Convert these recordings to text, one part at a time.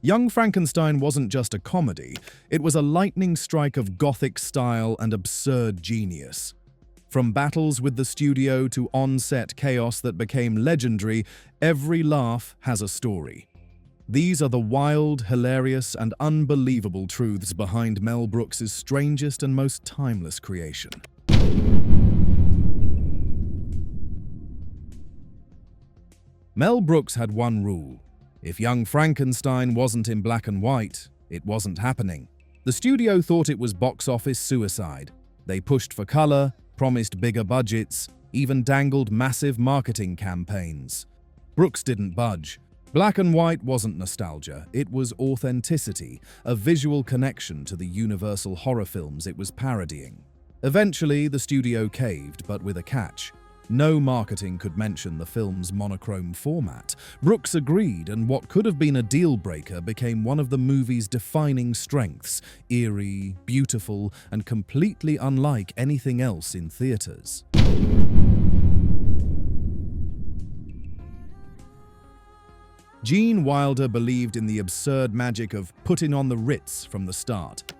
Young Frankenstein wasn't just a comedy, it was a lightning strike of gothic style and absurd genius. From battles with the studio to on-set chaos that became legendary, every laugh has a story. These are the wild, hilarious, and unbelievable truths behind Mel Brooks' strangest and most timeless creation. Mel Brooks had one rule. If Young Frankenstein wasn't in black and white, it wasn't happening. The studio thought it was box office suicide. They pushed for color, promised bigger budgets, even dangled massive marketing campaigns. Brooks didn't budge. Black and white wasn't nostalgia, it was authenticity, a visual connection to the universal horror films it was parodying. Eventually, the studio caved, but with a catch. No marketing could mention the film's monochrome format. Brooks agreed, and what could have been a deal-breaker became one of the movie's defining strengths, eerie, beautiful, and completely unlike anything else in theaters. Gene Wilder believed in the absurd magic of putting on the Ritz from the start.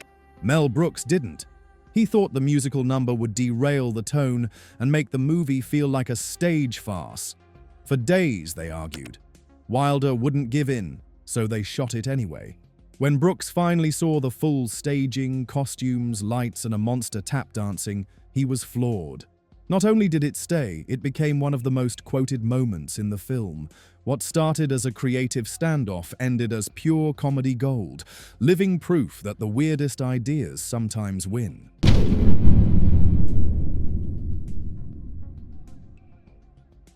Mel Brooks didn't. He thought the musical number would derail the tone and make the movie feel like a stage farce. For days, they argued. Wilder wouldn't give in, so they shot it anyway. When Brooks finally saw the full staging, costumes, lights, and a monster tap dancing, he was floored. Not only did it stay, it became one of the most quoted moments in the film. What started as a creative standoff ended as pure comedy gold, living proof that the weirdest ideas sometimes win.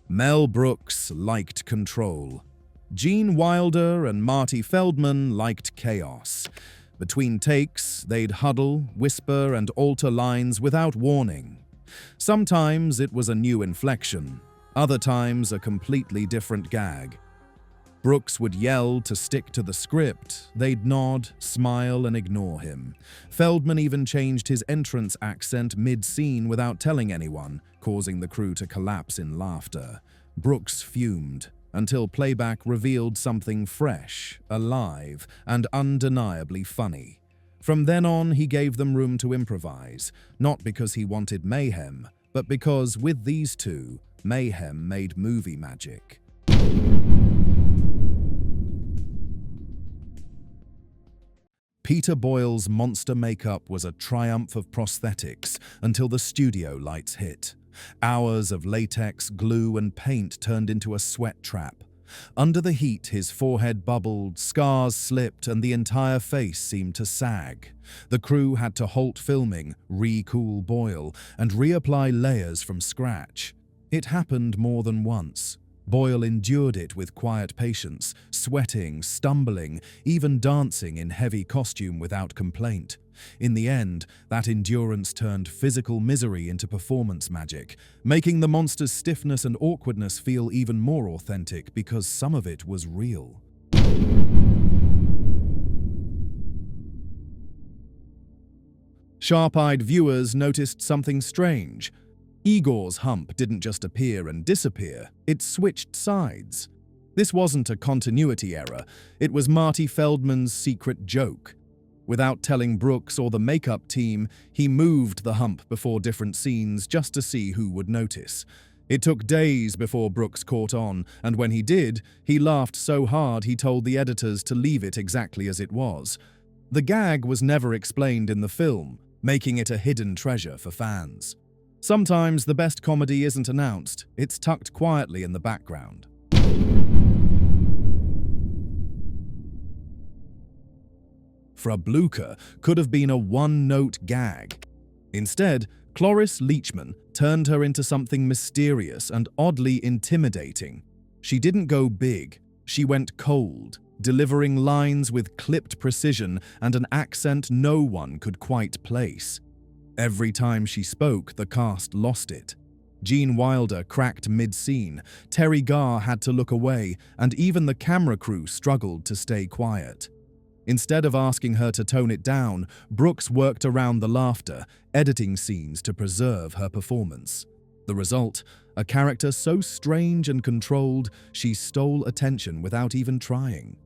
Mel Brooks liked control. Gene Wilder and Marty Feldman liked chaos. Between takes, they'd huddle, whisper, and alter lines without warning. Sometimes it was a new inflection, other times a completely different gag. Brooks would yell to stick to the script, they'd nod, smile, and ignore him. Feldman even changed his entrance accent mid-scene without telling anyone, causing the crew to collapse in laughter. Brooks fumed, until playback revealed something fresh, alive, and undeniably funny. From then on, he gave them room to improvise, not because he wanted mayhem, but because, with these two, mayhem made movie magic. Peter Boyle's monster makeup was a triumph of prosthetics until the studio lights hit. Hours of latex, glue, and paint turned into a sweat trap. Under the heat, his forehead bubbled, scars slipped, and the entire face seemed to sag. The crew had to halt filming, re-cool Boyle, and reapply layers from scratch. It happened more than once. Boyle endured it with quiet patience, sweating, stumbling, even dancing in heavy costume without complaint. In the end, that endurance turned physical misery into performance magic, making the monster's stiffness and awkwardness feel even more authentic because some of it was real. Sharp-eyed viewers noticed something strange. Igor's hump didn't just appear and disappear, it switched sides. This wasn't a continuity error, it was Marty Feldman's secret joke. Without telling Brooks or the makeup team, he moved the hump before different scenes just to see who would notice. It took days before Brooks caught on, and when he did, he laughed so hard he told the editors to leave it exactly as it was. The gag was never explained in the film, making it a hidden treasure for fans. Sometimes the best comedy isn't announced, it's tucked quietly in the background. Fra Blucher could have been a one-note gag. Instead, Cloris Leachman turned her into something mysterious and oddly intimidating. She didn't go big, she went cold, delivering lines with clipped precision and an accent no one could quite place. Every time she spoke, the cast lost it. Gene Wilder cracked mid-scene, Terry Garr had to look away, and even the camera crew struggled to stay quiet. Instead of asking her to tone it down, Brooks worked around the laughter, editing scenes to preserve her performance. The result, a character so strange and controlled, she stole attention without even trying.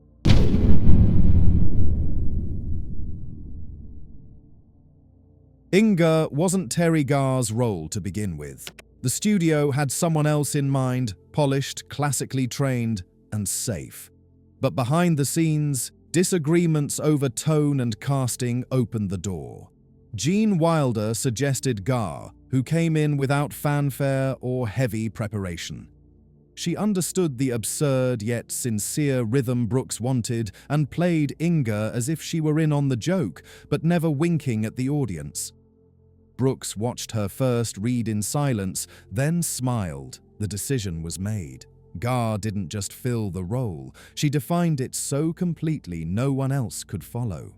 Inga wasn't Terry Garr's role to begin with. The studio had someone else in mind, polished, classically trained, and safe. But behind the scenes, disagreements over tone and casting opened the door. Gene Wilder suggested Garr, who came in without fanfare or heavy preparation. She understood the absurd yet sincere rhythm Brooks wanted and played Inga as if she were in on the joke, but never winking at the audience. Brooks watched her first read in silence, then smiled. The decision was made. Garr didn't just fill the role, she defined it so completely no one else could follow.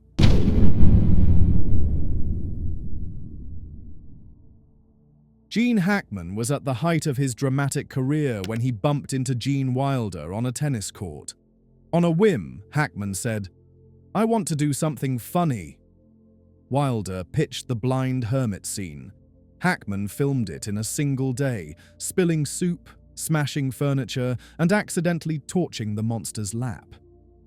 Gene Hackman was at the height of his dramatic career when he bumped into Gene Wilder on a tennis court. On a whim, Hackman said, "I want to do something funny." Wilder pitched the blind hermit scene. Hackman filmed it in a single day, spilling soup, smashing furniture, and accidentally torching the monster's lap.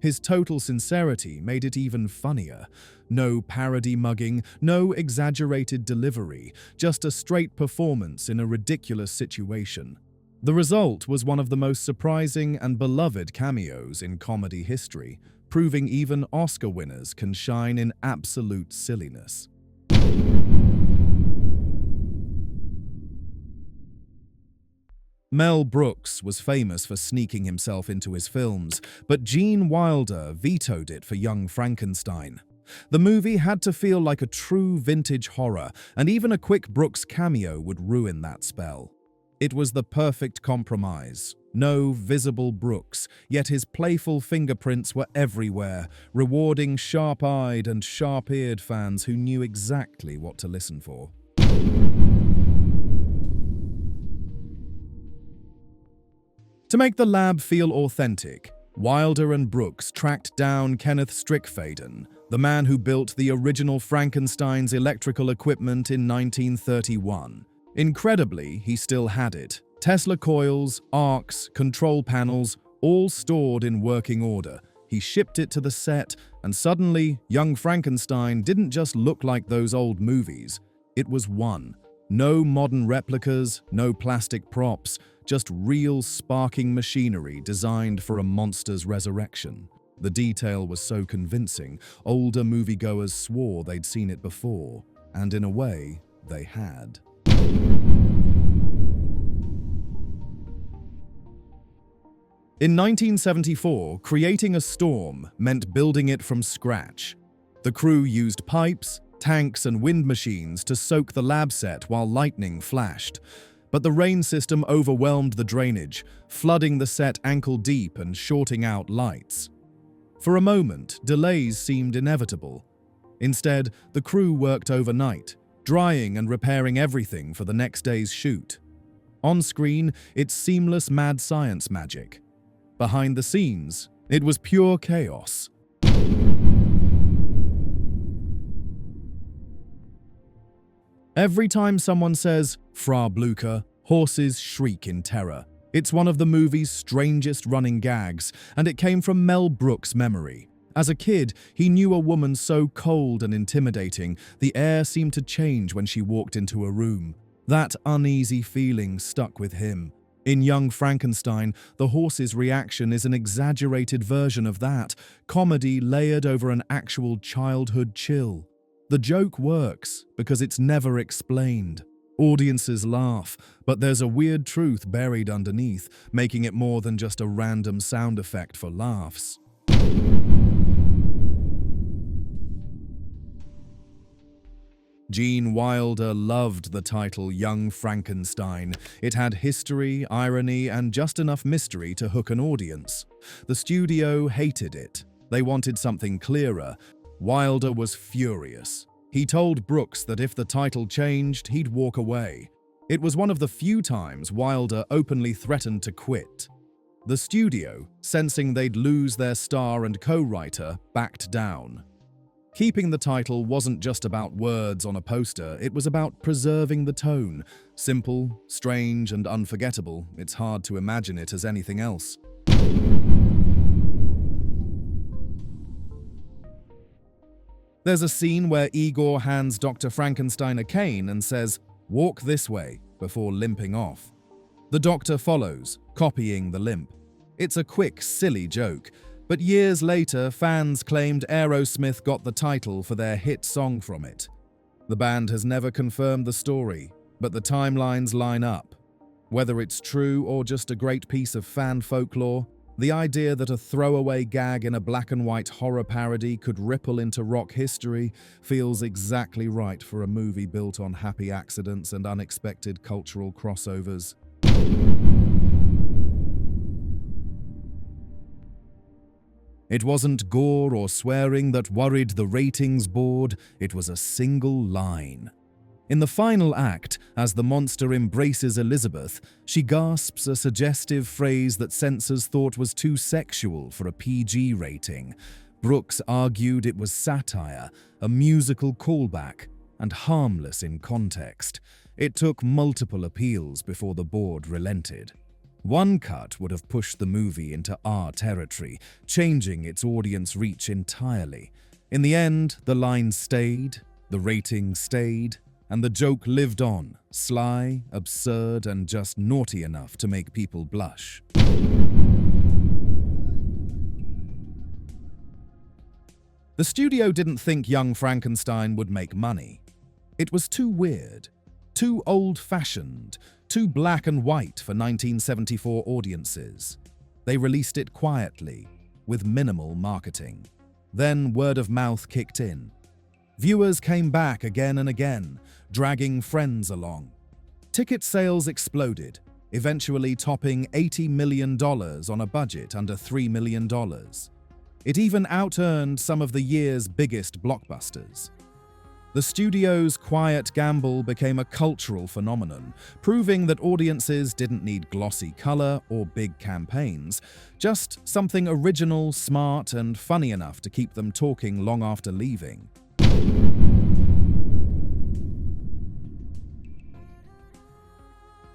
His total sincerity made it even funnier. No parody mugging, no exaggerated delivery, just a straight performance in a ridiculous situation. The result was one of the most surprising and beloved cameos in comedy history, proving even Oscar winners can shine in absolute silliness. Mel Brooks was famous for sneaking himself into his films, but Gene Wilder vetoed it for Young Frankenstein. The movie had to feel like a true vintage horror, and even a quick Brooks cameo would ruin that spell. It was the perfect compromise. No visible Brooks, yet his playful fingerprints were everywhere, rewarding sharp-eyed and sharp-eared fans who knew exactly what to listen for. To make the lab feel authentic, Wilder and Brooks tracked down Kenneth Strickfaden, the man who built the original Frankenstein's electrical equipment in 1931. Incredibly, he still had it. Tesla coils, arcs, control panels, all stored in working order. He shipped it to the set, and suddenly, Young Frankenstein didn't just look like those old movies. It was one. No modern replicas, no plastic props, just real sparking machinery designed for a monster's resurrection. The detail was so convincing, older moviegoers swore they'd seen it before, and in a way, they had. In 1974, creating a storm meant building it from scratch. The crew used pipes, tanks, and wind machines to soak the lab set while lightning flashed. But the rain system overwhelmed the drainage, flooding the set ankle-deep and shorting out lights. For a moment, delays seemed inevitable. Instead, the crew worked overnight, drying and repairing everything for the next day's shoot. On screen, it's seamless mad science magic. Behind the scenes, it was pure chaos. Every time someone says, "Fra Blucher," horses shriek in terror. It's one of the movie's strangest running gags, and it came from Mel Brooks' memory. As a kid, he knew a woman so cold and intimidating, the air seemed to change when she walked into a room. That uneasy feeling stuck with him. In Young Frankenstein, the horse's reaction is an exaggerated version of that, comedy layered over an actual childhood chill. The joke works because it's never explained. Audiences laugh, but there's a weird truth buried underneath, making it more than just a random sound effect for laughs. Gene Wilder loved the title Young Frankenstein. It had history, irony, and just enough mystery to hook an audience. The studio hated it. They wanted something clearer. Wilder was furious. He told Brooks that if the title changed, he'd walk away. It was one of the few times Wilder openly threatened to quit. The studio, sensing they'd lose their star and co-writer, backed down. Keeping the title wasn't just about words on a poster, it was about preserving the tone. Simple, strange, and unforgettable, it's hard to imagine it as anything else. There's a scene where Igor hands Dr. Frankenstein a cane and says, "Walk this way," before limping off. The doctor follows, copying the limp. It's a quick, silly joke, but years later, fans claimed Aerosmith got the title for their hit song from it. The band has never confirmed the story, but the timelines line up. Whether it's true or just a great piece of fan folklore, the idea that a throwaway gag in a black-and-white horror parody could ripple into rock history feels exactly right for a movie built on happy accidents and unexpected cultural crossovers. It wasn't gore or swearing that worried the ratings board, it was a single line. In the final act, as the monster embraces Elizabeth, she gasps a suggestive phrase that censors thought was too sexual for a PG rating. Brooks argued it was satire, a musical callback, and harmless in context. It took multiple appeals before the board relented. One cut would have pushed the movie into R territory, changing its audience reach entirely. In the end, the line stayed, the rating stayed, and the joke lived on, sly, absurd, and just naughty enough to make people blush. The studio didn't think Young Frankenstein would make money. It was too weird, too old-fashioned, too black and white for 1974 audiences. They released it quietly, with minimal marketing. Then word of mouth kicked in. Viewers came back again and again, dragging friends along. Ticket sales exploded, eventually topping $80 million on a budget under $3 million. It even out-earned some of the year's biggest blockbusters. The studio's quiet gamble became a cultural phenomenon, proving that audiences didn't need glossy color or big campaigns, just something original, smart, and funny enough to keep them talking long after leaving.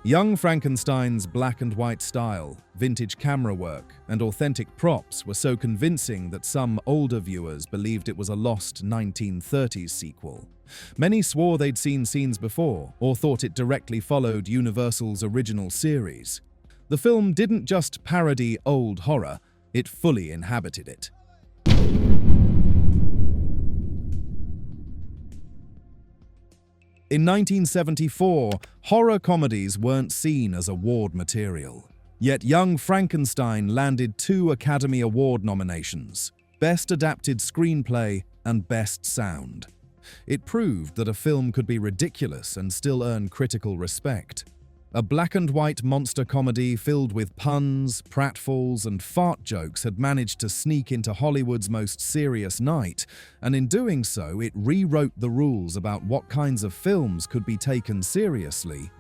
Young Frankenstein's black and white style, vintage camera work, and authentic props were so convincing that some older viewers believed it was a lost 1930s sequel. Many swore they'd seen scenes before, or thought it directly followed Universal's original series. The film didn't just parody old horror, it fully inhabited it. In 1974, horror comedies weren't seen as award material. Yet Young Frankenstein landed 2 Academy Award nominations, Best Adapted Screenplay and Best Sound. It proved that a film could be ridiculous and still earn critical respect. A black and white monster comedy filled with puns, pratfalls, and fart jokes had managed to sneak into Hollywood's most serious night, and in doing so, it rewrote the rules about what kinds of films could be taken seriously.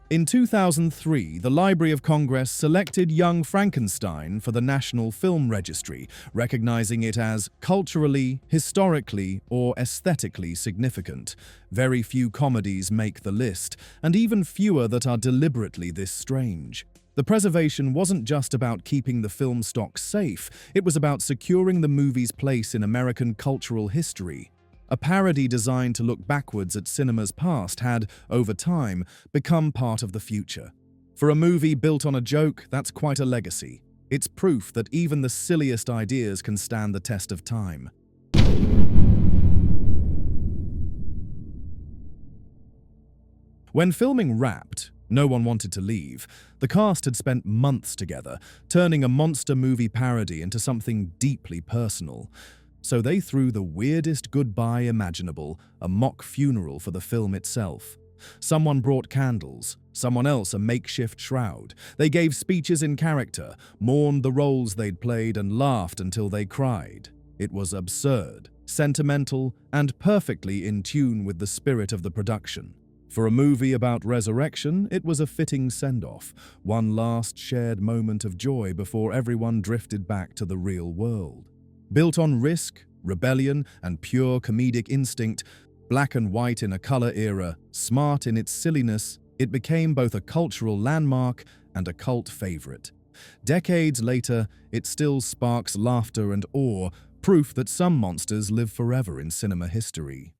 In 2003, the Library of Congress selected Young Frankenstein for the National Film Registry, recognizing it as culturally, historically, or aesthetically significant. Very few comedies make the list, and even fewer that are deliberately this strange. The preservation wasn't just about keeping the film stock safe, it was about securing the movie's place in American cultural history. A parody designed to look backwards at cinema's past had, over time, become part of the future. For a movie built on a joke, that's quite a legacy. It's proof that even the silliest ideas can stand the test of time. When filming wrapped, no one wanted to leave. The cast had spent months together, turning a monster movie parody into something deeply personal. So they threw the weirdest goodbye imaginable, a mock funeral for the film itself. Someone brought candles, someone else a makeshift shroud. They gave speeches in character, mourned the roles they'd played, and laughed until they cried. It was absurd, sentimental, and perfectly in tune with the spirit of the production. For a movie about resurrection, it was a fitting send-off, one last shared moment of joy before everyone drifted back to the real world. Built on risk, rebellion, and pure comedic instinct, black and white in a color era, smart in its silliness, it became both a cultural landmark and a cult favorite. Decades later, it still sparks laughter and awe, proof that some monsters live forever in cinema history.